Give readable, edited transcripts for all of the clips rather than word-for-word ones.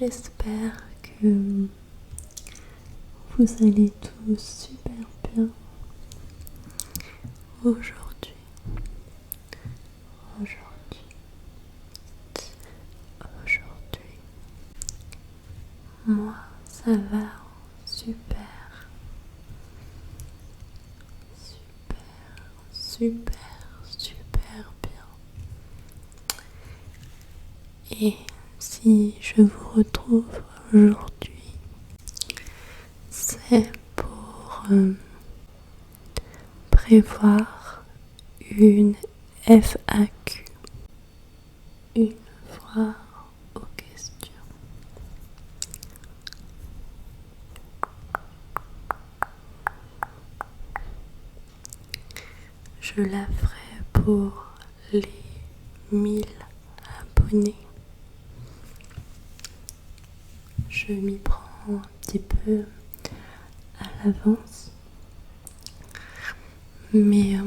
J'espère que vous allez tous super bien aujourd'hui. Moi, ça va super bien. Et si je vous retrouve aujourd'hui, c'est pour prévoir une FAQ, une foire aux questions. Je la ferai pour les 1000 abonnés. Je m'y prends un petit peu à l'avance, mais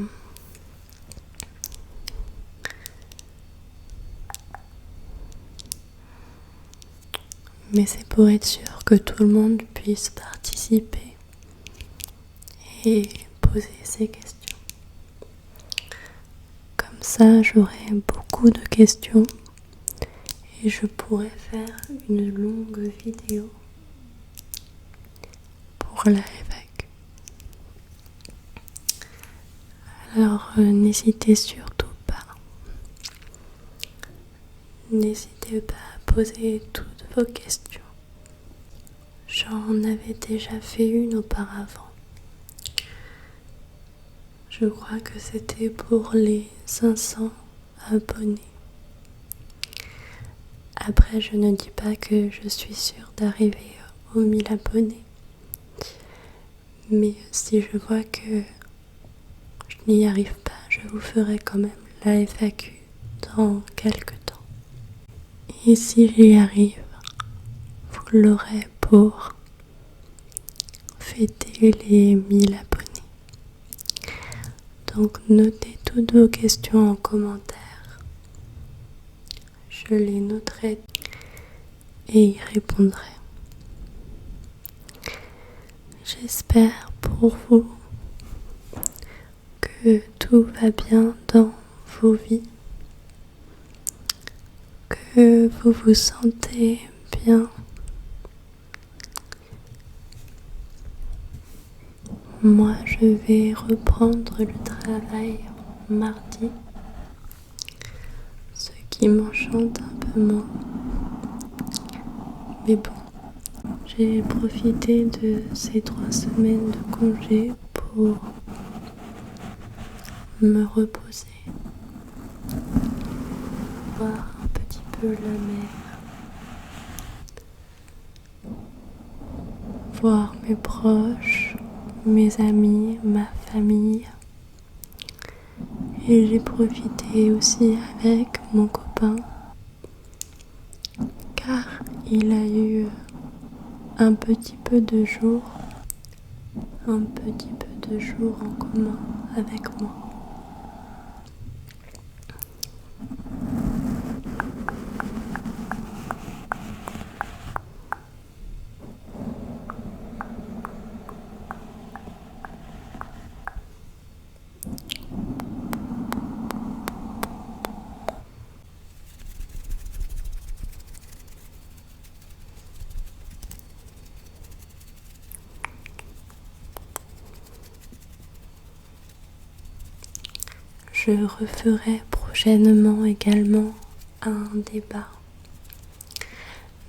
c'est pour être sûr que tout le monde puisse participer et poser ses questions. Comme ça, j'aurai beaucoup de questions et je pourrai faire une longue vidéo pour la FAQ. Alors n'hésitez surtout pas. N'hésitez pas à poser toutes vos questions. J'en avais déjà fait une auparavant. Je crois que c'était pour les 500 abonnés. Après, je ne dis pas que je suis sûre d'arriver aux 1000 abonnés. Mais si je vois que je n'y arrive pas, je vous ferai quand même la FAQ dans quelques temps. Et si j'y arrive, vous l'aurez pour fêter les 1000 abonnés. Donc notez toutes vos questions en commentaire. Je les noterai et y répondrai. J'espère pour vous que tout va bien dans vos vies, que vous vous sentez bien. Moi, je vais reprendre le travail mardi, ce qui m'enchante un peu moins. Mais bon, j'ai profité de ces 3 semaines de congé pour me reposer, voir un petit peu la mer, voir mes proches, mes amis, ma famille. Et j'ai profité aussi avec mon copain, car il a eu un petit peu de jours en commun avec moi. Je referai prochainement également un débat,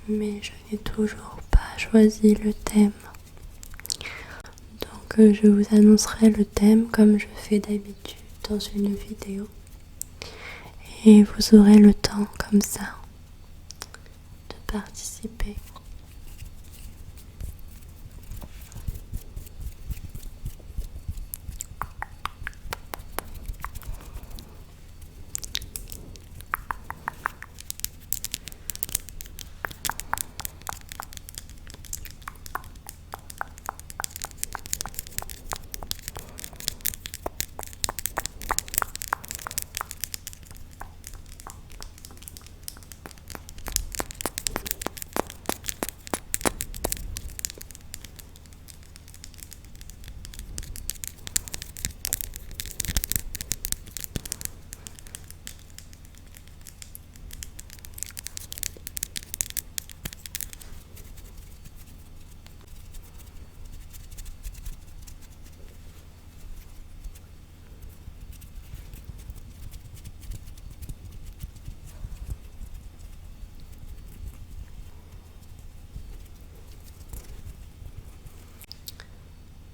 mais je n'ai toujours pas choisi le thème. Donc je vous annoncerai le thème comme je fais d'habitude dans une vidéo. Et vous aurez le temps comme ça de participer.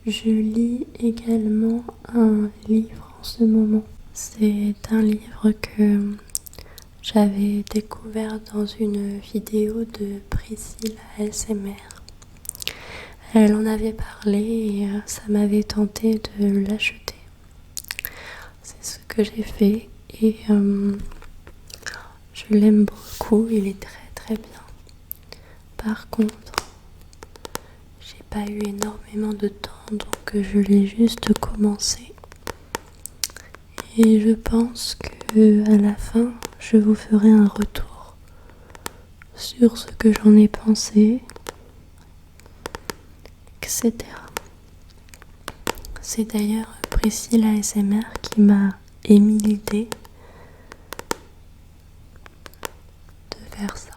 Je lis également un livre en ce moment. C'est un livre que j'avais découvert dans une vidéo de Priscilla ASMR. Elle en avait parlé et ça m'avait tenté de l'acheter. C'est ce que j'ai fait et je l'aime beaucoup, il est très très bien. Par contre, j'ai pas eu énormément de temps donc je l'ai juste commencé. Et je pense que à la fin, je vous ferai un retour sur ce que j'en ai pensé, etc. C'est d'ailleurs Priscilla ASMR qui m'a émis l'idée de faire ça.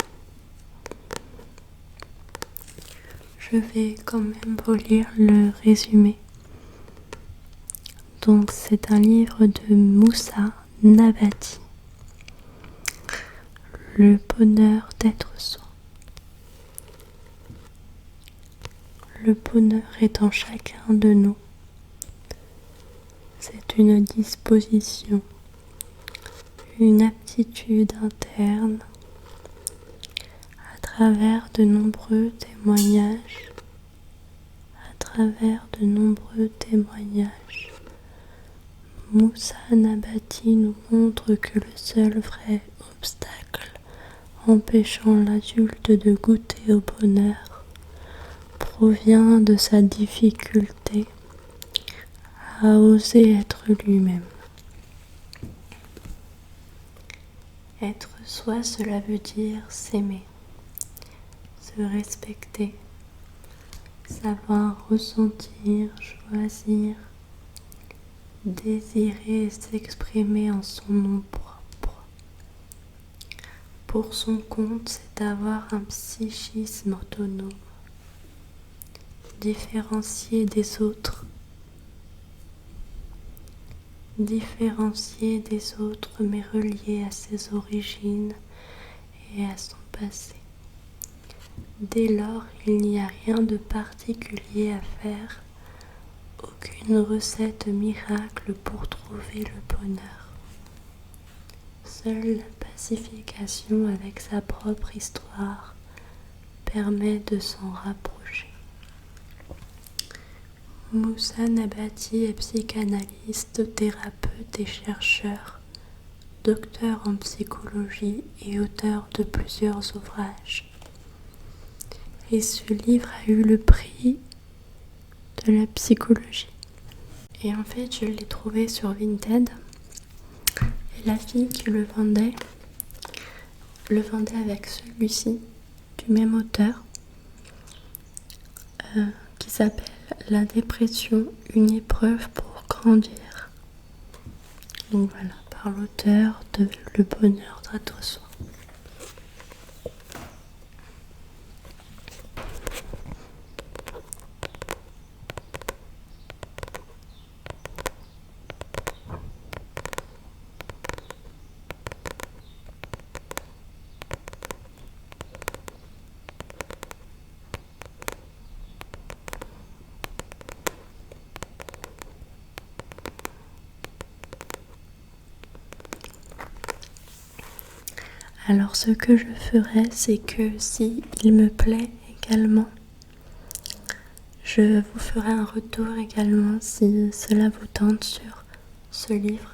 Je vais quand même vous lire le résumé. Donc c'est un livre de Moussa Nabati. Le bonheur d'être soi. Le bonheur est en chacun de nous. C'est une disposition, une aptitude interne. À travers de nombreux témoignages, Moussa Nabati nous montre que le seul vrai obstacle empêchant l'adulte de goûter au bonheur provient de sa difficulté à oser être lui-même. Être soi, cela veut dire s'aimer, se respecter, savoir ressentir, choisir, désirer et s'exprimer en son nom propre. Pour son compte, c'est avoir un psychisme autonome, différencié des autres mais relié à ses origines et à son passé. Dès lors, il n'y a rien de particulier à faire, aucune recette miracle pour trouver le bonheur. Seule la pacification avec sa propre histoire permet de s'en rapprocher. Moussa Nabati est psychanalyste, thérapeute et chercheur, docteur en psychologie et auteur de plusieurs ouvrages. Et ce livre a eu le prix de la psychologie. Et en fait, je l'ai trouvé sur Vinted. Et la fille qui le vendait avec celui-ci, du même auteur, qui s'appelle La dépression, une épreuve pour grandir. Donc voilà, par l'auteur de Le bonheur d'être soi. Alors ce que je ferai, c'est que si il me plaît également, je vous ferai un retour également si cela vous tente sur ce livre.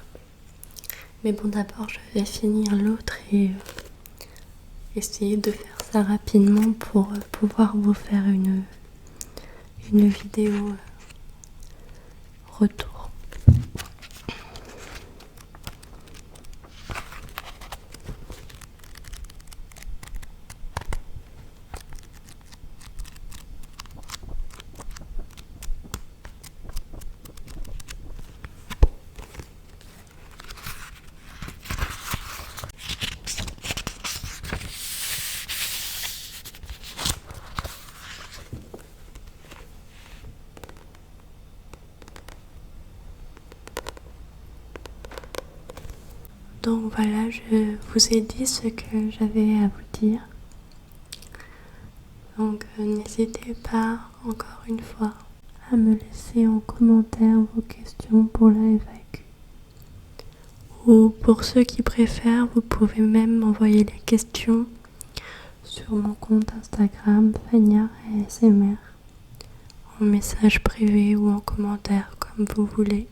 Mais bon, d'abord je vais finir l'autre et essayer de faire ça rapidement pour pouvoir vous faire une vidéo retour. Donc voilà, je vous ai dit ce que j'avais à vous dire. Donc n'hésitez pas, encore une fois, à me laisser en commentaire vos questions pour la FAQ. Ou pour ceux qui préfèrent, vous pouvez même m'envoyer les questions sur mon compte Instagram Fania ASMR, en message privé ou en commentaire comme vous voulez.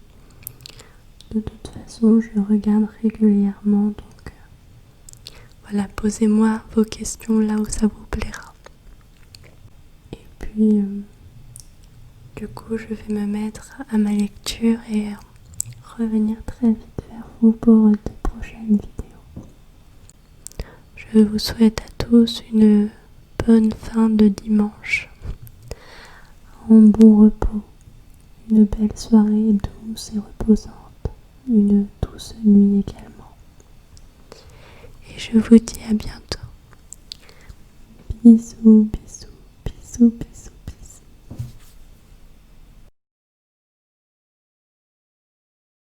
De toute façon, je regarde régulièrement, donc voilà, posez-moi vos questions là où ça vous plaira. Et puis, du coup, je vais me mettre à ma lecture et revenir très vite vers vous pour de prochaines vidéos. Je vous souhaite à tous une bonne fin de dimanche, un bon repos, une belle soirée douce et reposante, une douce nuit également. Et je vous dis à bientôt. Bisous, bisous, bisous, bisous.